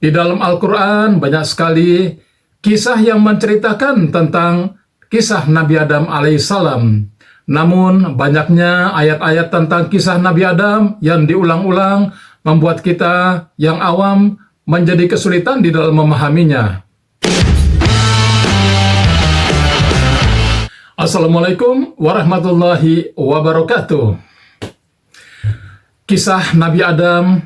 Di dalam Al-Quran banyak sekali kisah yang menceritakan tentang kisah Nabi Adam alaihissalam. Namun banyaknya ayat-ayat tentang kisah Nabi Adam yang diulang-ulang membuat kita yang awam menjadi kesulitan di dalam memahaminya. Assalamualaikum warahmatullahi wabarakatuh. Kisah Nabi Adam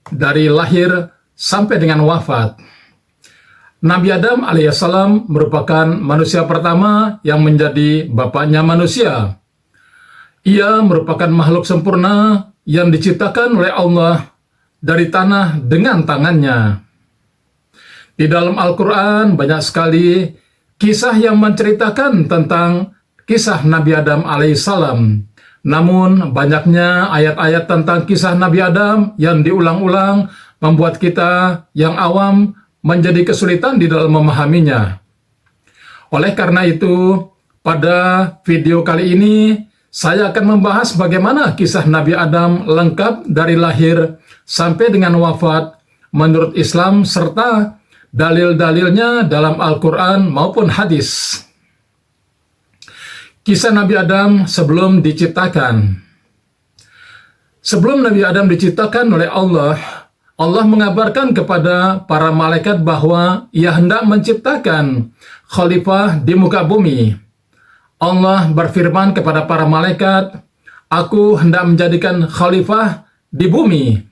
dari lahir sampai dengan wafat. Nabi Adam alaihissalam merupakan manusia pertama yang menjadi bapaknya manusia. Ia merupakan makhluk sempurna yang diciptakan oleh Allah dari tanah dengan tangannya. Di dalam Al-Quran banyak sekali kisah yang menceritakan tentang kisah Nabi Adam alaihissalam. Namun banyaknya ayat-ayat tentang kisah Nabi Adam yang diulang-ulang membuat kita yang awam menjadi kesulitan di dalam memahaminya. Oleh karena itu, pada video kali ini saya akan membahas bagaimana kisah Nabi Adam lengkap dari lahir sampai dengan wafat menurut Islam serta dalil-dalilnya dalam Al-Quran maupun hadis. Kisah Nabi Adam sebelum diciptakan. Sebelum Nabi Adam diciptakan oleh Allah mengabarkan kepada para malaikat bahwa ia hendak menciptakan khalifah di muka bumi. Allah berfirman kepada para malaikat, "Aku hendak menjadikan khalifah di bumi."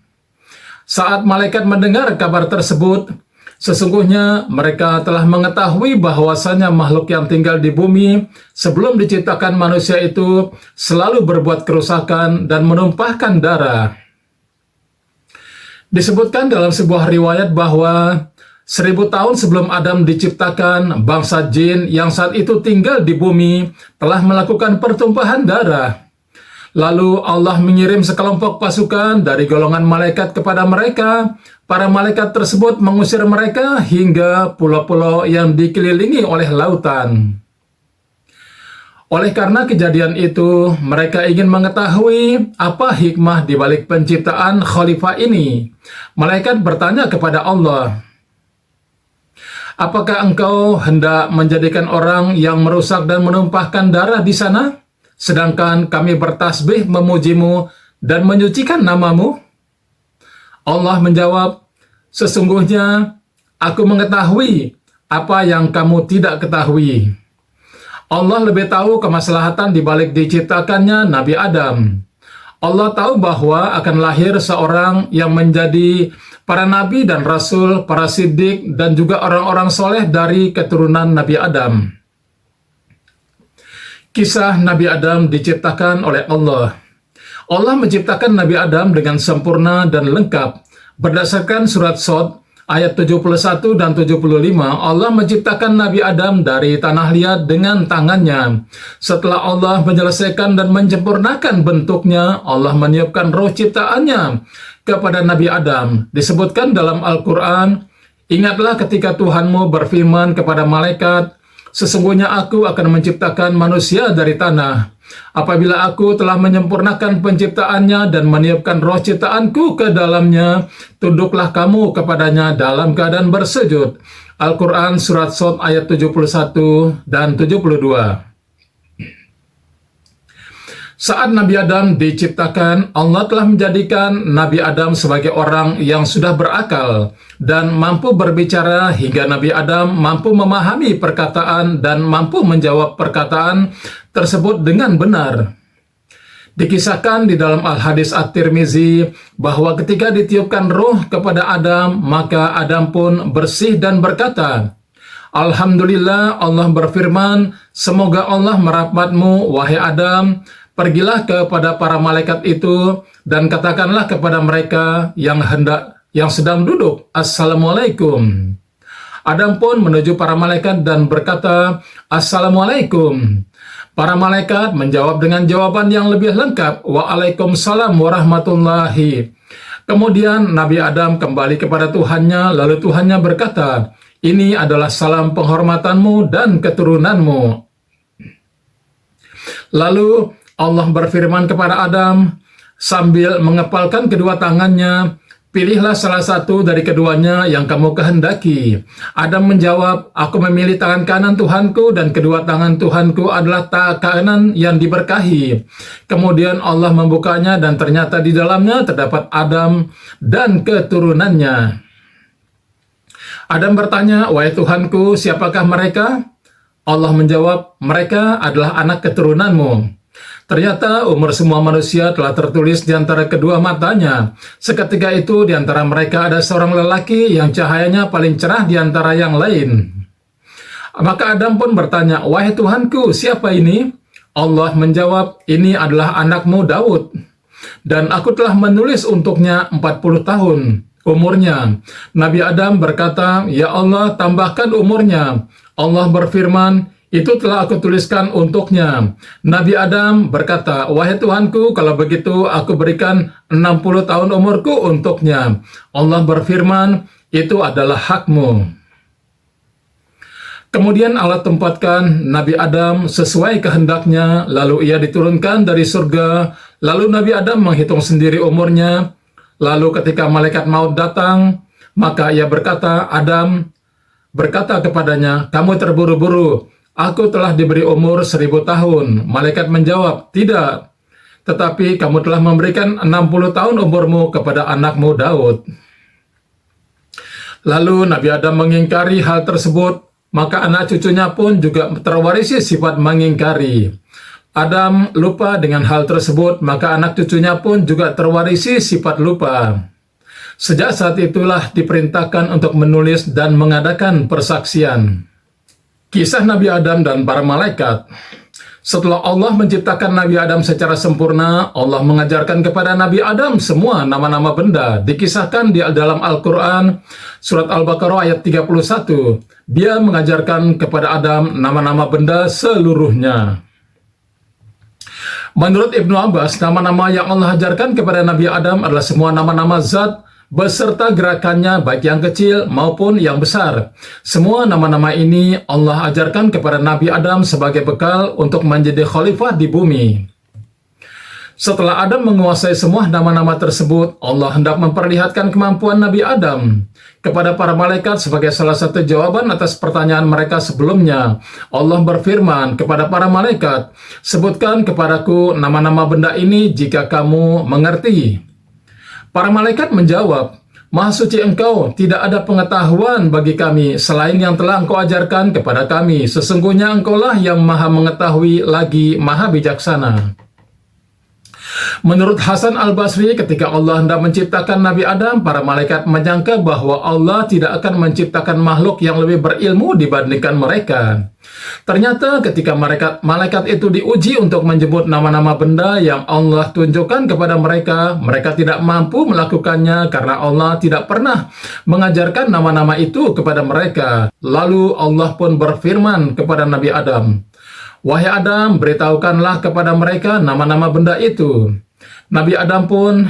Saat malaikat mendengar kabar tersebut, sesungguhnya mereka telah mengetahui bahwasanya makhluk yang tinggal di bumi sebelum diciptakan manusia itu selalu berbuat kerusakan dan menumpahkan darah. Disebutkan dalam sebuah riwayat bahwa 1000 tahun sebelum Adam diciptakan, bangsa jin yang saat itu tinggal di bumi telah melakukan pertumpahan darah. Lalu Allah mengirim sekelompok pasukan dari golongan malaikat kepada mereka. Para malaikat tersebut mengusir mereka hingga pulau-pulau yang dikelilingi oleh lautan. Oleh karena kejadian itu, mereka ingin mengetahui apa hikmah di balik penciptaan khalifah ini. Malaikat bertanya kepada Allah, "Apakah engkau hendak menjadikan orang yang merusak dan menumpahkan darah di sana? Sedangkan kami bertasbih memujimu dan menyucikan namamu?" Allah menjawab, "Sesungguhnya aku mengetahui apa yang kamu tidak ketahui." Allah lebih tahu kemaslahatan di balik diciptakannya Nabi Adam. Allah tahu bahwa akan lahir seorang yang menjadi para nabi dan rasul, para siddiq, dan juga orang-orang soleh dari keturunan Nabi Adam. Kisah Nabi Adam diciptakan oleh Allah. Allah menciptakan Nabi Adam dengan sempurna dan lengkap. Berdasarkan surat Shad ayat 71 dan 75, Allah menciptakan Nabi Adam dari tanah liat dengan tangannya. Setelah Allah menyelesaikan dan menyempurnakan bentuknya, Allah meniupkan roh ciptaannya kepada Nabi Adam. Disebutkan dalam Al-Quran, "Ingatlah ketika Tuhanmu berfirman kepada malaikat, sesungguhnya aku akan menciptakan manusia dari tanah. Apabila aku telah menyempurnakan penciptaannya dan meniupkan roh ciptaanku ke dalamnya, tunduklah kamu kepadanya dalam keadaan bersujud." Al-Quran Surat Shad ayat 71 dan 72. Saat Nabi Adam diciptakan, Allah telah menjadikan Nabi Adam sebagai orang yang sudah berakal dan mampu berbicara hingga Nabi Adam mampu memahami perkataan dan mampu menjawab perkataan tersebut dengan benar. Dikisahkan di dalam Al-Hadis At-Tirmizi bahwa ketika ditiupkan ruh kepada Adam, maka Adam pun bersih dan berkata, "Alhamdulillah." Allah berfirman, "Semoga Allah merahmatmu, wahai Adam. Pergilah kepada para malaikat itu dan katakanlah kepada mereka yang sedang duduk, Assalamualaikum." Adam pun menuju para malaikat dan berkata, "Assalamualaikum." Para malaikat menjawab dengan jawaban yang lebih lengkap, "Waalaikumsalam warahmatullahi." Kemudian Nabi Adam kembali kepada Tuhannya, lalu Tuhannya berkata, "Ini adalah salam penghormatanmu dan keturunanmu." Lalu Allah berfirman kepada Adam sambil mengepalkan kedua tangannya, Pilihlah salah satu dari keduanya yang kamu kehendaki. Adam menjawab, aku memilih tangan kanan Tuhanku dan kedua tangan Tuhanku adalah tangan kanan yang diberkahi. Kemudian Allah membukanya dan ternyata di dalamnya terdapat Adam dan keturunannya. Adam bertanya, wahai Tuhanku, siapakah mereka? Allah menjawab, mereka adalah anak keturunanmu. Ternyata umur semua manusia telah tertulis di antara kedua matanya. Seketika itu di antara mereka ada seorang lelaki yang cahayanya paling cerah di antara yang lain. Maka Adam pun bertanya, wahai Tuhanku, siapa ini? Allah menjawab, ini adalah anakmu Daud. Dan aku telah menulis untuknya 40 tahun umurnya. Nabi Adam berkata, ya Allah, tambahkan umurnya. Allah berfirman, itu telah aku tuliskan untuknya. Nabi Adam berkata, wahai Tuhanku, kalau begitu aku berikan 60 tahun umurku untuknya. Allah berfirman, itu adalah hakmu. Kemudian Allah tempatkan Nabi Adam sesuai kehendaknya, lalu ia diturunkan dari surga. Lalu Nabi Adam menghitung sendiri umurnya. Lalu ketika malaikat maut datang, maka ia berkata, Adam berkata kepadanya, kamu terburu-buru. Aku telah diberi umur 1000 tahun. Malaikat menjawab, tidak. Tetapi kamu telah memberikan 60 tahun umurmu kepada anakmu Daud. Lalu Nabi Adam mengingkari hal tersebut, maka anak cucunya pun juga terwarisi sifat mengingkari. Adam lupa dengan hal tersebut, maka anak cucunya pun juga terwarisi sifat lupa. Sejak saat itulah diperintahkan untuk menulis dan mengadakan persaksian. Kisah Nabi Adam dan para malaikat. Setelah Allah menciptakan Nabi Adam secara sempurna, Allah mengajarkan kepada Nabi Adam semua nama-nama benda. Dikisahkan di dalam Al-Quran, surat Al-Baqarah ayat 31. Dia mengajarkan kepada Adam nama-nama benda seluruhnya. Menurut Ibnu Abbas, nama-nama yang Allah ajarkan kepada Nabi Adam adalah semua nama-nama zat, beserta gerakannya baik yang kecil maupun yang besar. Semua nama-nama ini Allah ajarkan kepada Nabi Adam sebagai bekal untuk menjadi khalifah di bumi. Setelah Adam menguasai semua nama-nama tersebut, Allah hendak memperlihatkan kemampuan Nabi Adam kepada para malaikat sebagai salah satu jawaban atas pertanyaan mereka sebelumnya. Allah berfirman kepada para malaikat, sebutkan kepadaku nama-nama benda ini jika kamu mengerti. Para malaikat menjawab, Maha suci engkau, tidak ada pengetahuan bagi kami selain yang telah engkau ajarkan kepada kami. Sesungguhnya engkaulah yang maha mengetahui lagi maha bijaksana. Menurut Hasan Al-Basri, ketika Allah hendak menciptakan Nabi Adam, para malaikat menyangka bahwa Allah tidak akan menciptakan makhluk yang lebih berilmu dibandingkan mereka. Ternyata ketika malaikat itu diuji untuk menyebut nama-nama benda yang Allah tunjukkan kepada mereka, mereka tidak mampu melakukannya karena Allah tidak pernah mengajarkan nama-nama itu kepada mereka. Lalu Allah pun berfirman kepada Nabi Adam, wahai Adam, beritahukanlah kepada mereka nama-nama benda itu. Nabi Adam pun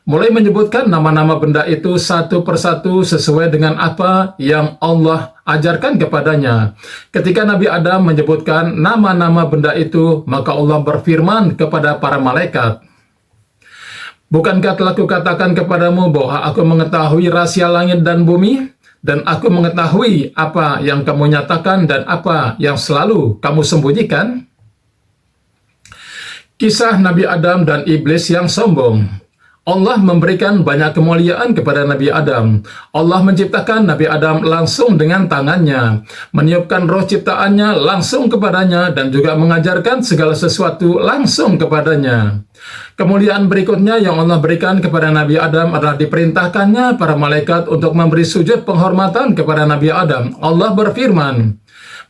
mulai menyebutkan nama-nama benda itu satu persatu sesuai dengan apa yang Allah ajarkan kepadanya. Ketika Nabi Adam menyebutkan nama-nama benda itu, maka Allah berfirman kepada para malaikat, bukankah telah kukatakan kepadamu bahwa aku mengetahui rahasia langit dan bumi? Dan aku mengetahui apa yang kamu nyatakan dan apa yang selalu kamu sembunyikan. Kisah Nabi Adam dan Iblis yang sombong. Allah memberikan banyak kemuliaan kepada Nabi Adam. Allah menciptakan Nabi Adam langsung dengan tangannya, meniupkan roh ciptaannya langsung kepadanya, dan juga mengajarkan segala sesuatu langsung kepadanya. Kemuliaan berikutnya yang Allah berikan kepada Nabi Adam adalah diperintahkannya para malaikat untuk memberi sujud penghormatan kepada Nabi Adam. Allah berfirman,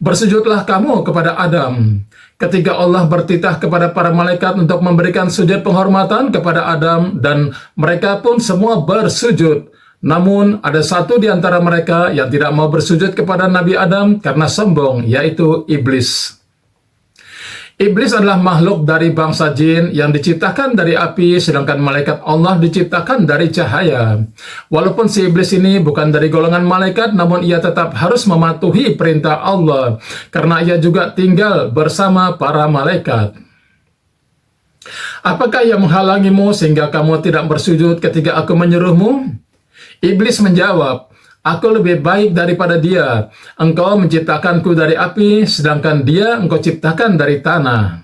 bersujudlah kamu kepada Adam. Ketika Allah bertitah kepada para malaikat untuk memberikan sujud penghormatan kepada Adam, dan mereka pun semua bersujud. Namun ada satu di antara mereka yang tidak mau bersujud kepada Nabi Adam karena sombong, yaitu Iblis. Iblis adalah makhluk dari bangsa jin yang diciptakan dari api, sedangkan malaikat Allah diciptakan dari cahaya. Walaupun si Iblis ini bukan dari golongan malaikat, namun ia tetap harus mematuhi perintah Allah, karena ia juga tinggal bersama para malaikat. Apakah yang menghalangimu sehingga kamu tidak bersujud ketika aku menyuruhmu? Iblis menjawab, "Aku lebih baik daripada dia. Engkau menciptakanku dari api, sedangkan dia engkau ciptakan dari tanah."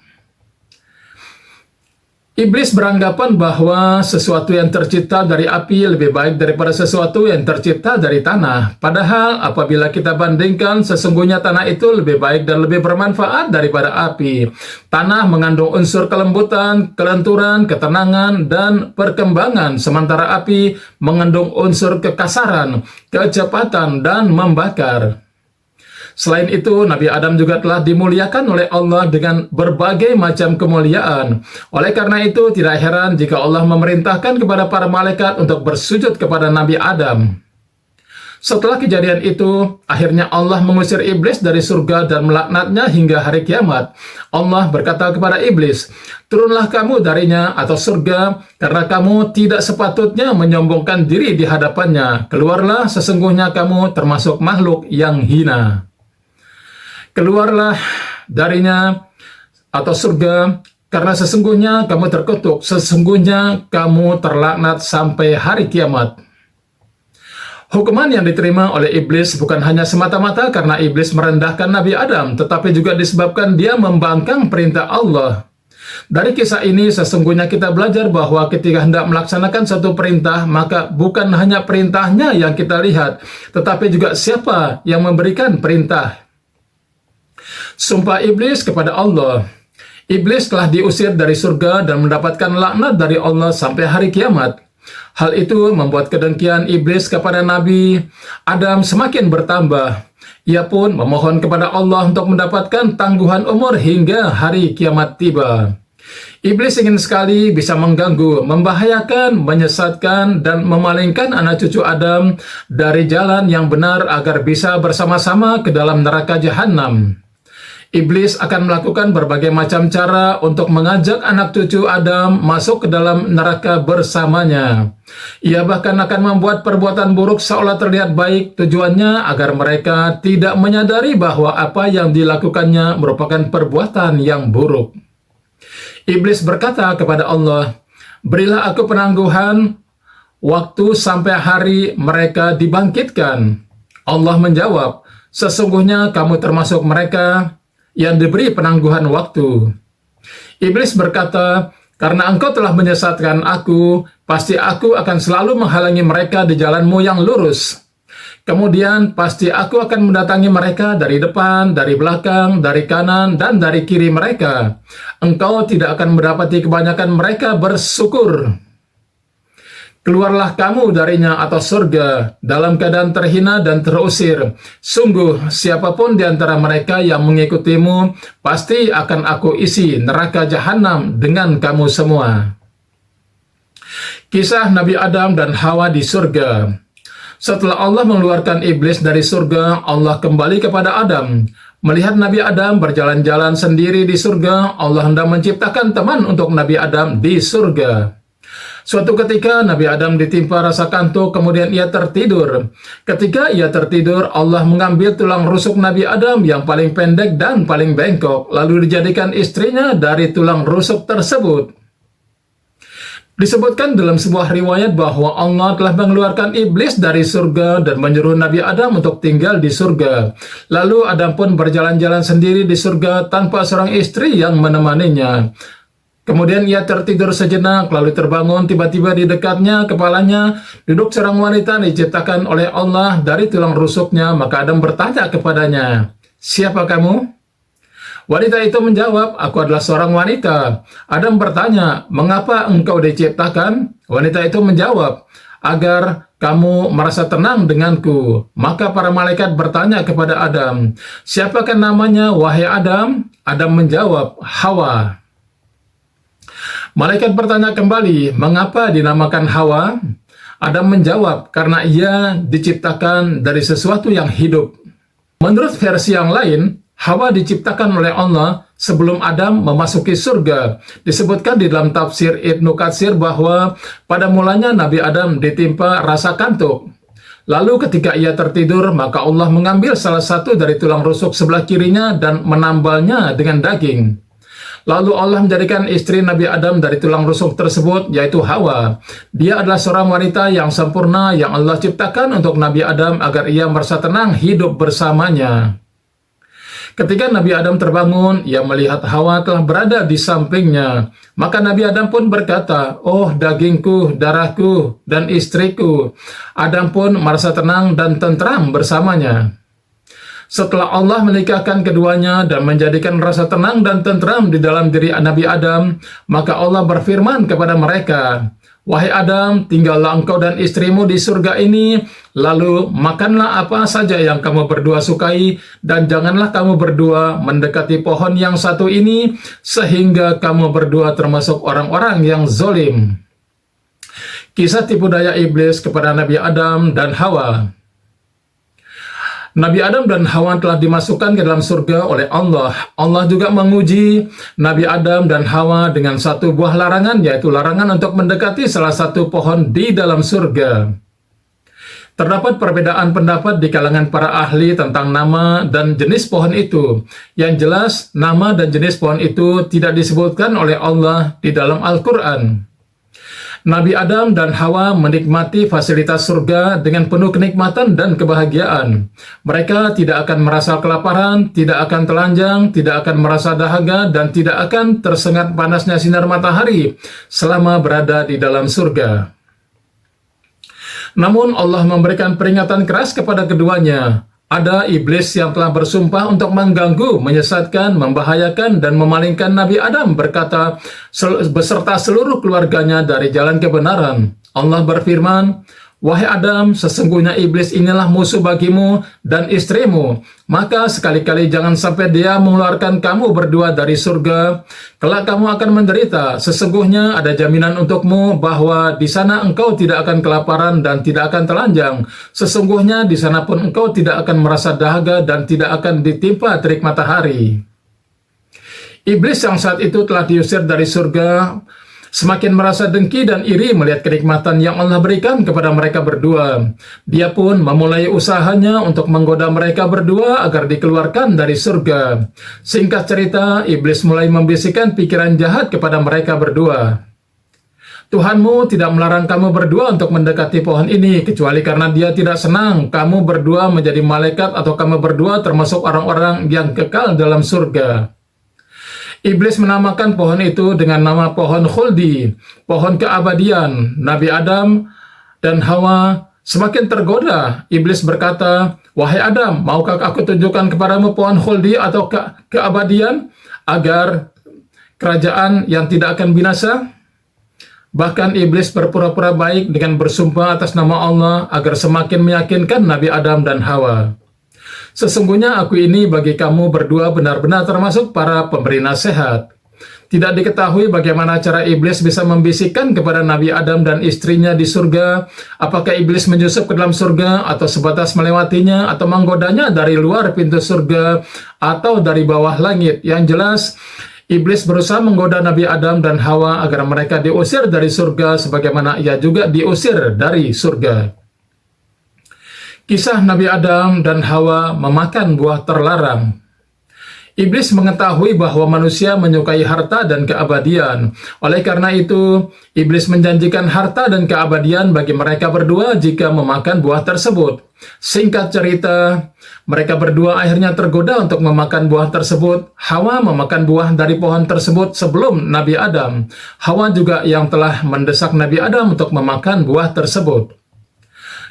Iblis beranggapan bahwa sesuatu yang tercipta dari api lebih baik daripada sesuatu yang tercipta dari tanah. Padahal apabila kita bandingkan, sesungguhnya tanah itu lebih baik dan lebih bermanfaat daripada api. Tanah mengandung unsur kelembutan, kelenturan, ketenangan, dan perkembangan, sementara api mengandung unsur kekasaran, kecepatan, dan membakar. Selain itu, Nabi Adam juga telah dimuliakan oleh Allah dengan berbagai macam kemuliaan. Oleh karena itu, tidak heran jika Allah memerintahkan kepada para malaikat untuk bersujud kepada Nabi Adam. Setelah kejadian itu, akhirnya Allah mengusir iblis dari surga dan melaknatnya hingga hari kiamat. Allah berkata kepada iblis, "Turunlah kamu darinya atau surga, karena kamu tidak sepatutnya menyombongkan diri di hadapannya. Keluarlah, sesungguhnya kamu termasuk makhluk yang hina." Keluarlah darinya atau surga, karena sesungguhnya kamu terkutuk, sesungguhnya kamu terlaknat sampai hari kiamat. Hukuman yang diterima oleh iblis bukan hanya semata-mata karena iblis merendahkan Nabi Adam, tetapi juga disebabkan dia membangkang perintah Allah. Dari kisah ini sesungguhnya kita belajar bahwa ketika hendak melaksanakan suatu perintah, maka bukan hanya perintahnya yang kita lihat, tetapi juga siapa yang memberikan perintah. Sumpah iblis kepada Allah. Iblis telah diusir dari surga dan mendapatkan laknat dari Allah sampai hari kiamat. Hal itu membuat kedengkian iblis kepada Nabi Adam semakin bertambah. Ia pun memohon kepada Allah untuk mendapatkan tangguhan umur hingga hari kiamat tiba. Iblis ingin sekali bisa mengganggu, membahayakan, menyesatkan, dan memalingkan anak cucu Adam dari jalan yang benar agar bisa bersama-sama ke dalam neraka jahanam. Iblis akan melakukan berbagai macam cara untuk mengajak anak cucu Adam masuk ke dalam neraka bersamanya. Ia bahkan akan membuat perbuatan buruk seolah terlihat baik, tujuannya agar mereka tidak menyadari bahwa apa yang dilakukannya merupakan perbuatan yang buruk. Iblis berkata kepada Allah, "Berilah aku penangguhan waktu sampai hari mereka dibangkitkan." Allah menjawab, "Sesungguhnya kamu termasuk mereka yang diberi penangguhan waktu." Iblis berkata, "Karena engkau telah menyesatkan aku, pasti aku akan selalu menghalangi mereka di jalanmu yang lurus. Kemudian pasti aku akan mendatangi mereka dari depan, dari belakang, dari kanan, dan dari kiri mereka. Engkau tidak akan mendapati kebanyakan mereka bersyukur. Keluarlah kamu darinya atau surga dalam keadaan terhina dan terusir. Sungguh, siapapun di antara mereka yang mengikutimu, pasti akan aku isi neraka jahanam dengan kamu semua." Kisah Nabi Adam dan Hawa di surga. Setelah Allah mengeluarkan iblis dari surga, Allah kembali kepada Adam. Melihat Nabi Adam berjalan-jalan sendiri di surga, Allah hendak menciptakan teman untuk Nabi Adam di surga. Suatu ketika Nabi Adam ditimpa rasa kantuk, kemudian ia tertidur. Ketika ia tertidur, Allah mengambil tulang rusuk Nabi Adam yang paling pendek dan paling bengkok, lalu dijadikan istrinya dari tulang rusuk tersebut. Disebutkan dalam sebuah riwayat bahwa Allah telah mengeluarkan iblis dari surga dan menyuruh Nabi Adam untuk tinggal di surga. Lalu Adam pun berjalan-jalan sendiri di surga tanpa seorang istri yang menemaninya. Kemudian ia tertidur sejenak, lalu terbangun, tiba-tiba di dekatnya, kepalanya, duduk seorang wanita diciptakan oleh Allah dari tulang rusuknya. Maka Adam bertanya kepadanya, "Siapa kamu?" Wanita itu menjawab, "Aku adalah seorang wanita." Adam bertanya, "Mengapa engkau diciptakan?" Wanita itu menjawab, "Agar kamu merasa tenang denganku." Maka para malaikat bertanya kepada Adam, "Siapakah namanya, wahai Adam?" Adam menjawab, "Hawa." Malaikat bertanya kembali, "Mengapa dinamakan Hawa?" Adam menjawab, "Karena ia diciptakan dari sesuatu yang hidup." Menurut versi yang lain, Hawa diciptakan oleh Allah sebelum Adam memasuki surga. Disebutkan di dalam tafsir Ibnu Katsir bahwa pada mulanya Nabi Adam ditimpa rasa kantuk. Lalu ketika ia tertidur, maka Allah mengambil salah satu dari tulang rusuk sebelah kirinya dan menambalnya dengan daging. Lalu Allah menjadikan istri Nabi Adam dari tulang rusuk tersebut, yaitu Hawa. Dia adalah seorang wanita yang sempurna yang Allah ciptakan untuk Nabi Adam agar ia merasa tenang hidup bersamanya. Ketika Nabi Adam terbangun, ia melihat Hawa telah berada di sampingnya. Maka Nabi Adam pun berkata, "Oh dagingku, darahku, dan istriku." Adam pun merasa tenang dan tentram bersamanya. Setelah Allah menikahkan keduanya dan menjadikan rasa tenang dan tentram di dalam diri Nabi Adam, maka Allah berfirman kepada mereka, "Wahai Adam, tinggallah engkau dan istrimu di surga ini, lalu makanlah apa saja yang kamu berdua sukai, dan janganlah kamu berdua mendekati pohon yang satu ini, sehingga kamu berdua termasuk orang-orang yang zalim." Kisah tipu daya iblis kepada Nabi Adam dan Hawa. Nabi Adam dan Hawa telah dimasukkan ke dalam surga oleh Allah. Allah juga menguji Nabi Adam dan Hawa dengan satu buah larangan, yaitu larangan untuk mendekati salah satu pohon di dalam surga. Terdapat perbedaan pendapat di kalangan para ahli tentang nama dan jenis pohon itu. Yang jelas, nama dan jenis pohon itu tidak disebutkan oleh Allah di dalam Al-Quran. Nabi Adam dan Hawa menikmati fasilitas surga dengan penuh kenikmatan dan kebahagiaan. Mereka tidak akan merasa kelaparan, tidak akan telanjang, tidak akan merasa dahaga, dan tidak akan tersengat panasnya sinar matahari selama berada di dalam surga. Namun Allah memberikan peringatan keras kepada keduanya. Ada iblis yang telah bersumpah untuk mengganggu, menyesatkan, membahayakan, dan memalingkan Nabi Adam berkata beserta seluruh keluarganya dari jalan kebenaran. Allah berfirman, "Wahai Adam, sesungguhnya iblis inilah musuh bagimu dan istrimu. Maka sekali-kali jangan sampai dia mengeluarkan kamu berdua dari surga. Kelak kamu akan menderita. Sesungguhnya ada jaminan untukmu bahwa di sana engkau tidak akan kelaparan dan tidak akan telanjang. Sesungguhnya di sana pun engkau tidak akan merasa dahaga dan tidak akan ditimpa terik matahari." Iblis yang saat itu telah diusir dari surga semakin merasa dengki dan iri melihat kenikmatan yang Allah berikan kepada mereka berdua. Dia pun memulai usahanya untuk menggoda mereka berdua agar dikeluarkan dari surga. Singkat cerita, iblis mulai membisikkan pikiran jahat kepada mereka berdua. "Tuhanmu tidak melarang kamu berdua untuk mendekati pohon ini, kecuali karena dia tidak senang kamu berdua menjadi malaikat atau kamu berdua termasuk orang-orang yang kekal dalam surga." Iblis menamakan pohon itu dengan nama pohon khuldi, pohon keabadian. Nabi Adam dan Hawa semakin tergoda. Iblis berkata, "Wahai Adam, maukah aku tunjukkan kepadamu pohon khuldi atau keabadian agar kerajaan yang tidak akan binasa?" Bahkan iblis berpura-pura baik dengan bersumpah atas nama Allah agar semakin meyakinkan Nabi Adam dan Hawa. "Sesungguhnya aku ini bagi kamu berdua benar-benar termasuk para pemberi nasihat." Tidak diketahui bagaimana cara iblis bisa membisikkan kepada Nabi Adam dan istrinya di surga. Apakah iblis menyusup ke dalam surga atau sebatas melewatinya atau menggodanya dari luar pintu surga atau dari bawah langit? Yang jelas, iblis berusaha menggoda Nabi Adam dan Hawa agar mereka diusir dari surga sebagaimana ia juga diusir dari surga. Kisah Nabi Adam dan Hawa memakan buah terlarang. Iblis mengetahui bahwa manusia menyukai harta dan keabadian. Oleh karena itu, iblis menjanjikan harta dan keabadian bagi mereka berdua jika memakan buah tersebut. Singkat cerita, mereka berdua akhirnya tergoda untuk memakan buah tersebut. Hawa memakan buah dari pohon tersebut sebelum Nabi Adam. Hawa juga yang telah mendesak Nabi Adam untuk memakan buah tersebut.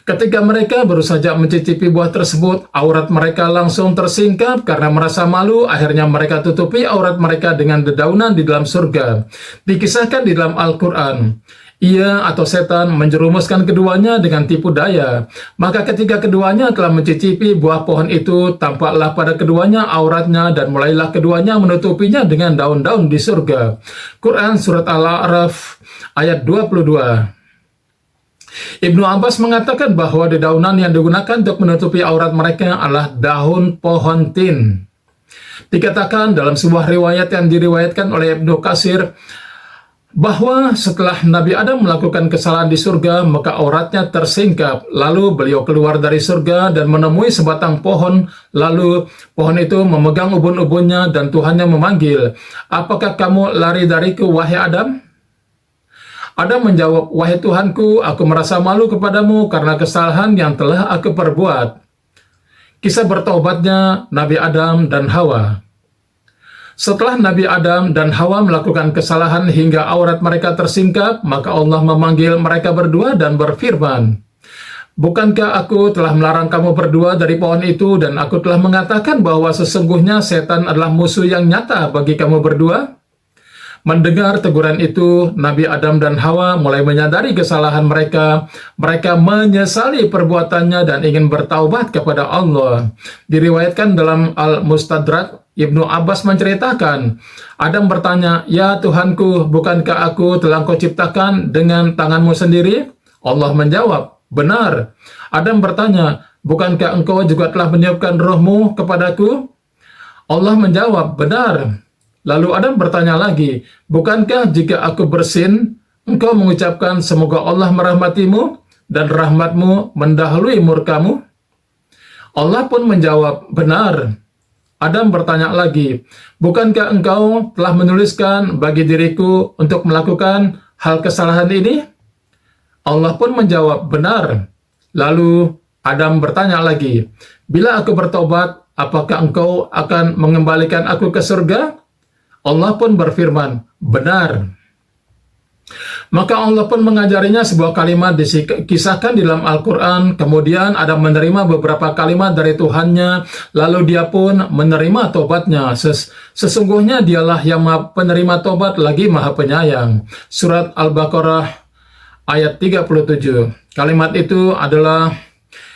Ketika mereka baru saja mencicipi buah tersebut, aurat mereka langsung tersingkap karena merasa malu. Akhirnya mereka tutupi aurat mereka dengan dedaunan di dalam surga. Dikisahkan di dalam Al-Quran, ia atau setan menjerumuskan keduanya dengan tipu daya. Maka ketika keduanya telah mencicipi buah pohon itu, tampaklah pada keduanya auratnya dan mulailah keduanya menutupinya dengan daun-daun di surga. Quran Surat Al-A'raf ayat 22. Ibnu Abbas mengatakan bahwa dedaunan yang digunakan untuk menutupi aurat mereka adalah daun pohon tin. Dikatakan dalam sebuah riwayat yang diriwayatkan oleh Ibnu Katsir, bahwa setelah Nabi Adam melakukan kesalahan di surga, maka auratnya tersingkap. Lalu beliau keluar dari surga dan menemui sebatang pohon. Lalu pohon itu memegang ubun-ubunnya dan Tuhannya memanggil, "Apakah kamu lari dariku, wahai Adam?" Adam menjawab, "Wahai Tuhanku, aku merasa malu kepadamu karena kesalahan yang telah aku perbuat." Kisah bertobatnya Nabi Adam dan Hawa. Setelah Nabi Adam dan Hawa melakukan kesalahan hingga aurat mereka tersingkap, maka Allah memanggil mereka berdua dan berfirman, "Bukankah aku telah melarang kamu berdua dari pohon itu dan aku telah mengatakan bahwa sesungguhnya setan adalah musuh yang nyata bagi kamu berdua?" Mendengar teguran itu, Nabi Adam dan Hawa mulai menyadari kesalahan mereka. Mereka menyesali perbuatannya dan ingin bertaubat kepada Allah. Diriwayatkan dalam Al-Mustadrak, Ibnu Abbas menceritakan, Adam bertanya, "Ya Tuhanku, bukankah aku telah Kau ciptakan dengan tanganmu sendiri?" Allah menjawab, "Benar." Adam bertanya, "Bukankah engkau juga telah meniupkan rohmu kepadaku?" Allah menjawab, "Benar." Lalu Adam bertanya lagi, "Bukankah jika aku bersin, engkau mengucapkan semoga Allah merahmatimu dan rahmatmu mendahului murkamu?" Allah pun menjawab, "Benar." Adam bertanya lagi, "Bukankah engkau telah menuliskan bagi diriku untuk melakukan hal kesalahan ini?" Allah pun menjawab, "Benar." Lalu Adam bertanya lagi, "Bila aku bertobat, apakah engkau akan mengembalikan aku ke surga?" Allah pun berfirman, "Benar." Maka Allah pun mengajarinya sebuah kalimat dikisahkan di dalam Al-Quran. Kemudian Adam menerima beberapa kalimat dari Tuhannya, lalu dia pun menerima tobatnya. Sesungguhnya dialah yang maha penerima tobat lagi maha penyayang. Surat Al-Baqarah ayat 37. Kalimat itu adalah,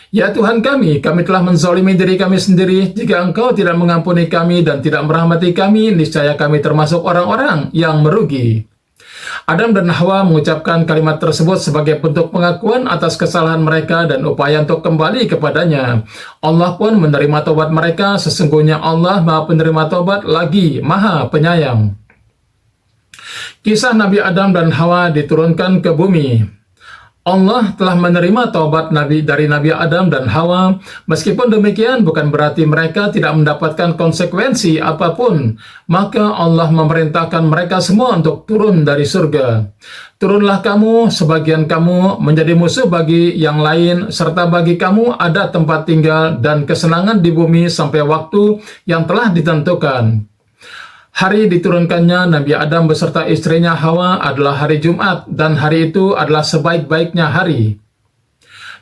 "Ya Tuhan kami telah menzalimi diri kami sendiri. Jika Engkau tidak mengampuni kami dan tidak merahmati kami, niscaya kami termasuk orang-orang yang merugi." Adam dan Hawa mengucapkan kalimat tersebut sebagai bentuk pengakuan atas kesalahan mereka dan upaya untuk kembali kepadanya. Allah pun menerima tobat mereka. Sesungguhnya Allah maha penerima tobat lagi maha penyayang. Kisah Nabi Adam dan Hawa diturunkan ke bumi. Allah telah menerima taubat dari Nabi Adam dan Hawa. Meskipun demikian, bukan berarti mereka tidak mendapatkan konsekuensi apapun. Maka Allah memerintahkan mereka semua untuk turun dari surga. "Turunlah kamu, sebagian kamu menjadi musuh bagi yang lain, serta bagi kamu ada tempat tinggal dan kesenangan di bumi sampai waktu yang telah ditentukan." Hari diturunkannya Nabi Adam beserta istrinya Hawa adalah hari Jumat, dan hari itu adalah sebaik-baiknya hari.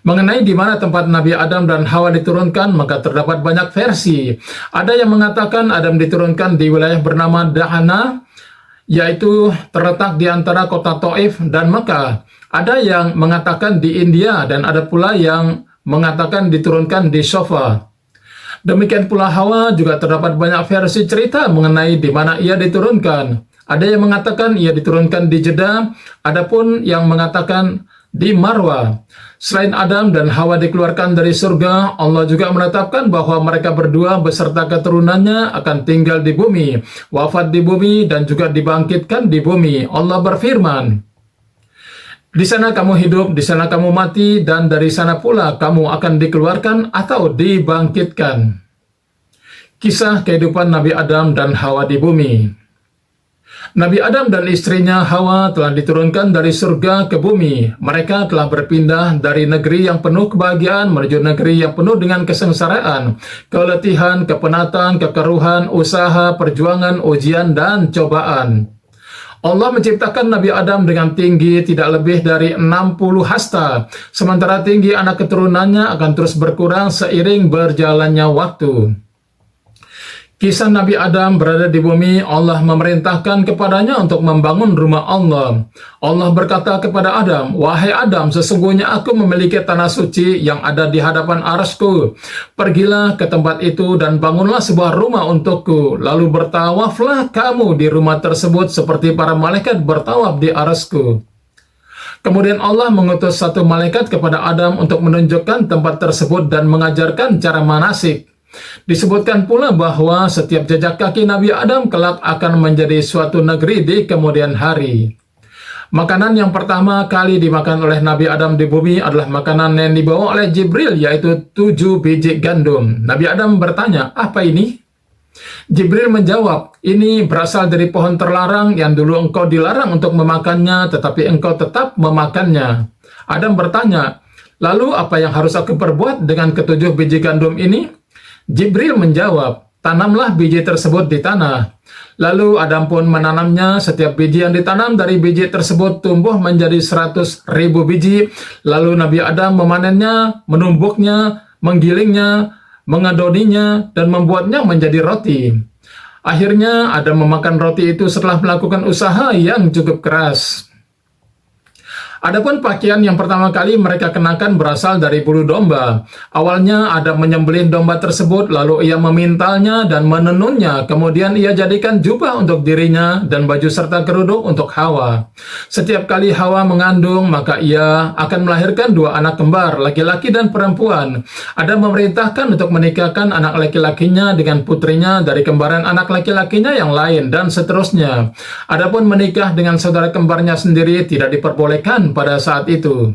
Mengenai di mana tempat Nabi Adam dan Hawa diturunkan, maka terdapat banyak versi. Ada yang mengatakan Adam diturunkan di wilayah bernama Dahana, yaitu terletak di antara kota Taif dan Mekah. Ada yang mengatakan di India, dan ada pula yang mengatakan diturunkan di Sofa. Demikian pula Hawa, juga terdapat banyak versi cerita mengenai di mana ia diturunkan. Ada yang mengatakan ia diturunkan di Jeddah, adapun yang mengatakan di Marwa. Selain Adam dan Hawa dikeluarkan dari surga, Allah juga menetapkan bahwa mereka berdua beserta keturunannya akan tinggal di bumi, wafat di bumi, dan juga dibangkitkan di bumi. Allah berfirman, "Di sana kamu hidup, di sana kamu mati, dan dari sana pula kamu akan dikeluarkan atau dibangkitkan." Kisah kehidupan Nabi Adam dan Hawa di bumi. Nabi Adam dan istrinya Hawa telah diturunkan dari surga ke bumi. Mereka telah berpindah dari negeri yang penuh kebahagiaan menuju negeri yang penuh dengan kesengsaraan, keletihan, kepenatan, kekeruhan, usaha, perjuangan, ujian, dan cobaan. Allah menciptakan Nabi Adam dengan tinggi tidak lebih dari 60 hasta, sementara tinggi anak keturunannya akan terus berkurang seiring berjalannya waktu. Kisah Nabi Adam berada di bumi, Allah memerintahkan kepadanya untuk membangun rumah Allah. Allah berkata kepada Adam, "Wahai Adam, sesungguhnya aku memiliki tanah suci yang ada di hadapan arasku. Pergilah ke tempat itu dan bangunlah sebuah rumah untukku. Lalu bertawaflah kamu di rumah tersebut seperti para malaikat bertawaf di arasku." Kemudian Allah mengutus satu malaikat kepada Adam untuk menunjukkan tempat tersebut dan mengajarkan cara manasik. Disebutkan pula bahwa setiap jejak kaki Nabi Adam kelak akan menjadi suatu negeri di kemudian hari. Makanan yang pertama kali dimakan oleh Nabi Adam di bumi adalah makanan yang dibawa oleh Jibril, yaitu 7 biji gandum. Nabi Adam bertanya, "Apa ini?" Jibril menjawab, "Ini berasal dari pohon terlarang yang dulu engkau dilarang untuk memakannya, tetapi engkau tetap memakannya." Adam bertanya, "Lalu apa yang harus aku perbuat dengan ke-7 biji gandum ini?" Jibril menjawab, "Tanamlah biji tersebut di tanah." Lalu Adam pun menanamnya. Setiap biji yang ditanam dari biji tersebut tumbuh menjadi 100.000 biji. Lalu Nabi Adam memanennya, menumbuknya, menggilingnya, mengadoninya, dan membuatnya menjadi roti. Akhirnya Adam memakan roti itu setelah melakukan usaha yang cukup keras. Adapun pakaian yang pertama kali mereka kenakan berasal dari bulu domba. Awalnya Adam menyembelih domba tersebut, lalu ia memintalnya dan menenunnya. Kemudian ia jadikan jubah untuk dirinya dan baju serta kerudung untuk Hawa. Setiap kali Hawa mengandung, maka ia akan melahirkan 2 anak kembar, laki-laki dan perempuan. Adam memerintahkan untuk menikahkan anak laki-lakinya dengan putrinya dari kembaran anak laki-lakinya yang lain, dan seterusnya. Adapun menikah dengan saudara kembarnya sendiri tidak diperbolehkan pada saat itu.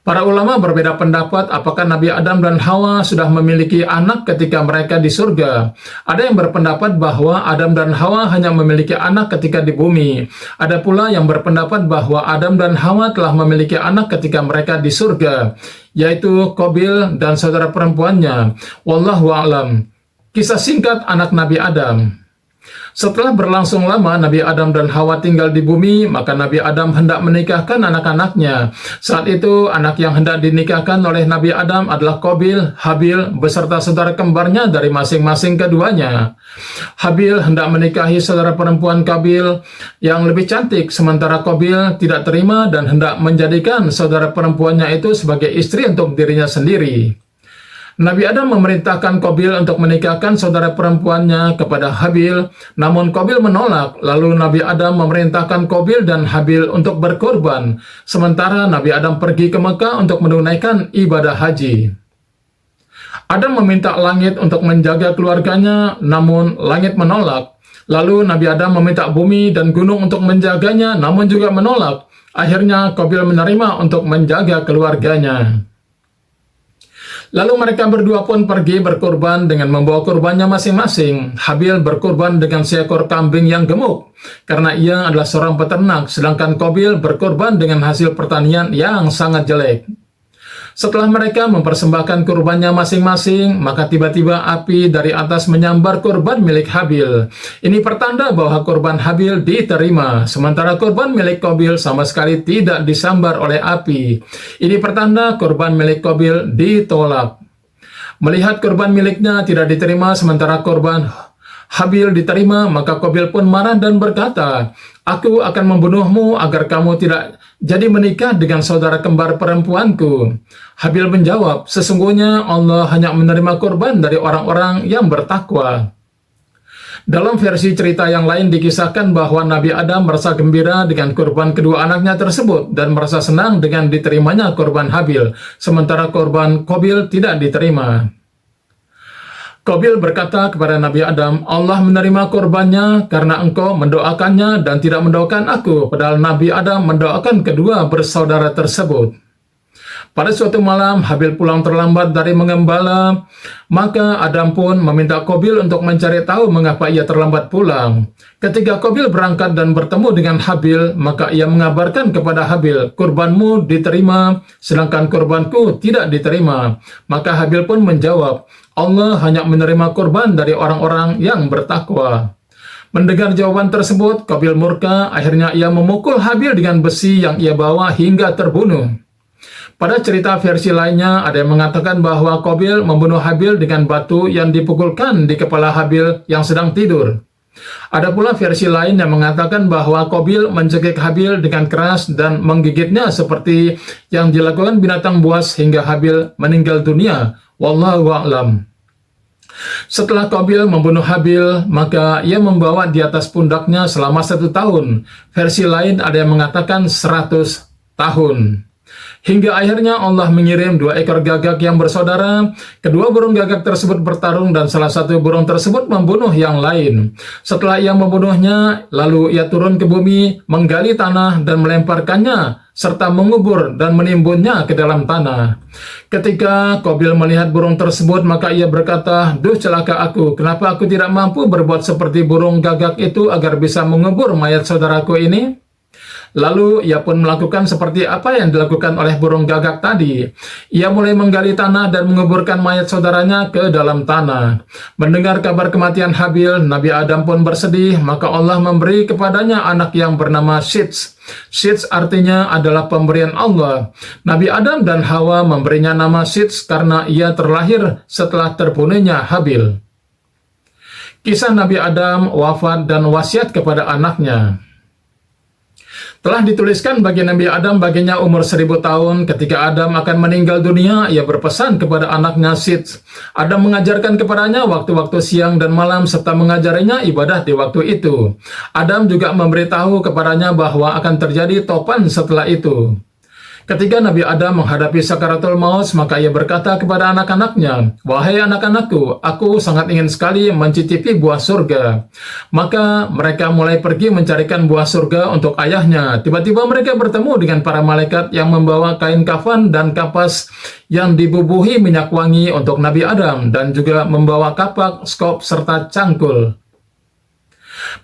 Para ulama berbeda pendapat apakah Nabi Adam dan Hawa sudah memiliki anak ketika mereka di surga. Ada yang berpendapat bahwa Adam dan Hawa hanya memiliki anak ketika di bumi. Ada pula yang berpendapat bahwa Adam dan Hawa telah memiliki anak ketika mereka di surga, yaitu Qabil dan saudara perempuannya. Wallahu a'lam. Kisah singkat anak Nabi Adam. Setelah berlangsung lama Nabi Adam dan Hawa tinggal di bumi, maka Nabi Adam hendak menikahkan anak-anaknya. Saat itu, anak yang hendak dinikahkan oleh Nabi Adam adalah Qabil, Habil, beserta saudara kembarnya dari masing-masing keduanya. Habil hendak menikahi saudara perempuan Qabil yang lebih cantik, sementara Qabil tidak terima dan hendak menjadikan saudara perempuannya itu sebagai istri untuk dirinya sendiri. Nabi Adam memerintahkan Qabil untuk menikahkan saudara perempuannya kepada Habil, namun Qabil menolak. Lalu Nabi Adam memerintahkan Qabil dan Habil untuk berkorban, sementara Nabi Adam pergi ke Mekah untuk menunaikan ibadah haji. Adam meminta langit untuk menjaga keluarganya, namun langit menolak. Lalu Nabi Adam meminta bumi dan gunung untuk menjaganya, namun juga menolak. Akhirnya Qabil menerima untuk menjaga keluarganya. Lalu mereka berdua pun pergi berkorban dengan membawa korbannya masing-masing. Habil berkorban dengan seekor kambing yang gemuk, karena ia adalah seorang peternak, sedangkan Qabil berkorban dengan hasil pertanian yang sangat jelek. Setelah mereka mempersembahkan kurbannya masing-masing, maka tiba-tiba api dari atas menyambar kurban milik Habil. Ini pertanda bahwa kurban Habil diterima, sementara kurban milik Qabil sama sekali tidak disambar oleh api. Ini pertanda kurban milik Qabil ditolak. Melihat kurban miliknya tidak diterima, sementara kurban Habil diterima, maka Qabil pun marah dan berkata, "Aku akan membunuhmu agar kamu tidak jadi menikah dengan saudara kembar perempuanku." Habil menjawab, "Sesungguhnya Allah hanya menerima kurban dari orang-orang yang bertakwa." Dalam versi cerita yang lain dikisahkan bahwa Nabi Adam merasa gembira dengan kurban kedua anaknya tersebut dan merasa senang dengan diterimanya kurban Habil, sementara kurban Qabil tidak diterima. Qabil berkata kepada Nabi Adam, "Allah menerima kurbannya karena engkau mendoakannya dan tidak mendoakan aku," padahal Nabi Adam mendoakan kedua bersaudara tersebut. Pada suatu malam, Habil pulang terlambat dari mengembala, maka Adam pun meminta Qabil untuk mencari tahu mengapa ia terlambat pulang. Ketika Qabil berangkat dan bertemu dengan Habil, maka ia mengabarkan kepada Habil, "Kurbanmu diterima, sedangkan kurbanku tidak diterima." Maka Habil pun menjawab, "Allah hanya menerima kurban dari orang-orang yang bertakwa." Mendengar jawaban tersebut, Qabil murka. Akhirnya ia memukul Habil dengan besi yang ia bawa hingga terbunuh. Pada cerita versi lainnya, ada yang mengatakan bahwa Qabil membunuh Habil dengan batu yang dipukulkan di kepala Habil yang sedang tidur. Ada pula versi lain yang mengatakan bahwa Qabil mencekik Habil dengan keras dan menggigitnya seperti yang dilakukan binatang buas hingga Habil meninggal dunia. Wallahu a'lam. Setelah Qabil membunuh Habil, maka ia membawa di atas pundaknya selama 1 tahun. Versi lain ada yang mengatakan 100 tahun. Hingga akhirnya Allah mengirim 2 ekor gagak yang bersaudara. Kedua burung gagak tersebut bertarung dan salah satu burung tersebut membunuh yang lain. Setelah ia membunuhnya, lalu ia turun ke bumi, menggali tanah dan melemparkannya, serta mengubur dan menimbunnya ke dalam tanah. Ketika Qabil melihat burung tersebut, maka ia berkata, "Duh, celaka aku, kenapa aku tidak mampu berbuat seperti burung gagak itu agar bisa mengubur mayat saudaraku ini?" Lalu ia pun melakukan seperti apa yang dilakukan oleh burung gagak tadi. Ia mulai menggali tanah dan menguburkan mayat saudaranya ke dalam tanah. Mendengar kabar kematian Habil, Nabi Adam pun bersedih, maka Allah memberi kepadanya anak yang bernama Shits. Shits artinya adalah pemberian Allah. Nabi Adam dan Hawa memberinya nama Shits karena ia terlahir setelah terbunuhnya Habil. Kisah Nabi Adam wafat dan wasiat kepada anaknya. Telah dituliskan bagi Nabi Adam baginya umur 1000 tahun. Ketika Adam akan meninggal dunia, ia berpesan kepada anaknya Shits. Adam mengajarkan kepadanya waktu-waktu siang dan malam serta mengajarinya ibadah di waktu itu. Adam juga memberitahu kepadanya bahwa akan terjadi topan setelah itu. Ketika Nabi Adam menghadapi sakaratul maut, maka ia berkata kepada anak-anaknya, "Wahai anak-anakku, aku sangat ingin sekali mencicipi buah surga." Maka mereka mulai pergi mencarikan buah surga untuk ayahnya. Tiba-tiba mereka bertemu dengan para malaikat yang membawa kain kafan dan kapas yang dibubuhi minyak wangi untuk Nabi Adam, dan juga membawa kapak, skop, serta cangkul.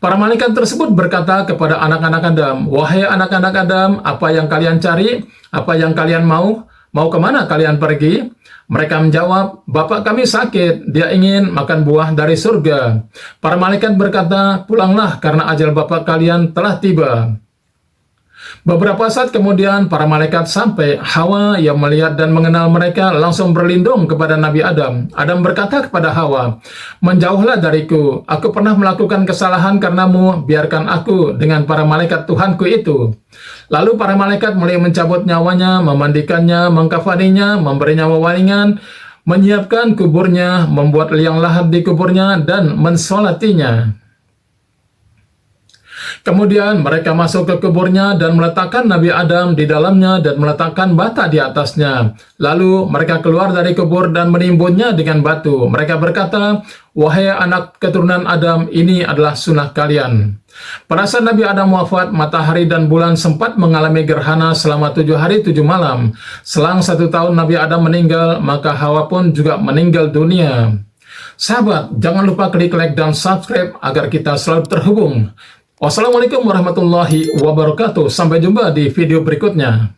Para malaikat tersebut berkata kepada anak-anak Adam, "Wahai anak-anak Adam, apa yang kalian cari? Apa yang kalian mau? Mau kemana kalian pergi?" Mereka menjawab, "Bapak kami sakit, dia ingin makan buah dari surga." Para malaikat berkata, "Pulanglah karena ajal bapak kalian telah tiba." Beberapa saat kemudian, para malaikat sampai. Hawa yang melihat dan mengenal mereka langsung berlindung kepada Nabi Adam. Adam berkata kepada Hawa, "Menjauhlah dariku, aku pernah melakukan kesalahan karenamu, biarkan aku dengan para malaikat Tuhanku itu." Lalu para malaikat mulai mencabut nyawanya, memandikannya, mengkafaninya, memberinya wewangian, menyiapkan kuburnya, membuat liang lahat di kuburnya, dan mensolatinya. Kemudian mereka masuk ke kuburnya dan meletakkan Nabi Adam di dalamnya dan meletakkan bata di atasnya. Lalu mereka keluar dari kubur dan menimbunnya dengan batu. Mereka berkata, "Wahai anak keturunan Adam, ini adalah sunnah kalian." Pada saat Nabi Adam wafat, matahari dan bulan sempat mengalami gerhana selama 7 hari 7 malam. Selang 1 tahun Nabi Adam meninggal, maka Hawa pun juga meninggal dunia. Sahabat, jangan lupa klik like dan subscribe agar kita selalu terhubung. Wassalamualaikum warahmatullahi wabarakatuh. Sampai jumpa di video berikutnya.